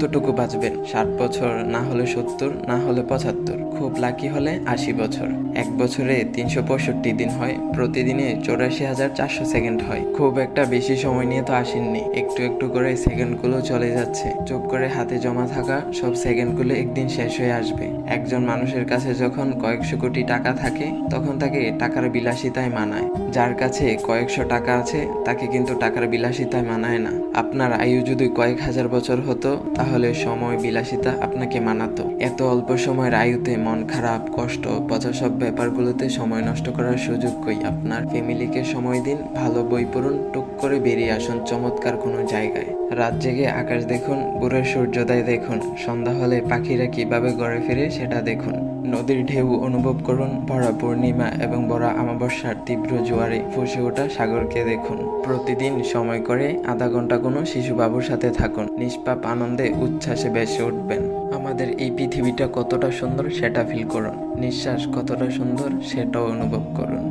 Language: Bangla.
কতটুকু বাঁচবেন? 60 বছর, না হলে 70, না হলে 75, খুব লাকি হলে 80 বছর। এক বছরে 365 দিন হয়, প্রতিদিনে 84,400 সেকেন্ড হয়। খুব একটা বেশি সময় নিয়ে তো আসেননি, একটু একটু করে সেকেন্ডগুলো চলে যাচ্ছে। চুপ করে হাতে জমা থাকা সব সেকেন্ডগুলো একদিন শেষ হয়ে আসবে। একজন মানুষের কাছে যখন কয়েকশো কোটি টাকা থাকে, তখন তাকে টাকার বিলাসিতায় মানায়। যার কাছে কয়েকশো টাকা আছে, তাকে কিন্তু টাকার বিলাসিতায় মানায় না। আপনার আয়ু যদি কয়েক হাজার বছর হতো, তাহলে সময় বিলাসিতা আপনাকে মানাতো। এত অল্প সময়ের আয়ুতে মন খারাপ, কষ্ট, পচা সব ব্যাপারগুলোতে সময় নষ্ট করার সুযোগ কই? আপনার ফ্যামিলিকে সময় দিন, ভালো বই পড়ুন, টুক করে বেরিয়ে আসুন চমৎকার কোনো জায়গায়। রাত জেগে আকাশ দেখুন, ভোরের সূর্যোদয় দেখুন, সন্ধ্যা হলে পাখিরা কিভাবে ঘরে ফিরে সেটা দেখুন। নদীর ঢেউ অনুভব করুন, ভরা পূর্ণিমা এবং ভরা আমাবস্যার তীব্র জোয়ারে ফুঁসে ওঠা সাগরকে দেখুন। প্রতিদিন সময় করে আধা ঘন্টা কোনো শিশু বাবুর সাথে থাকুন, নিষ্পাপ আনন্দে উচ্ছ্বাসে ভেসে উঠবেন। আমাদের এই পৃথিবীটা কতটা সুন্দর সেটা ফিল করুন, নিঃশ্বাস কতটা সুন্দর সেটাও অনুভব করুন।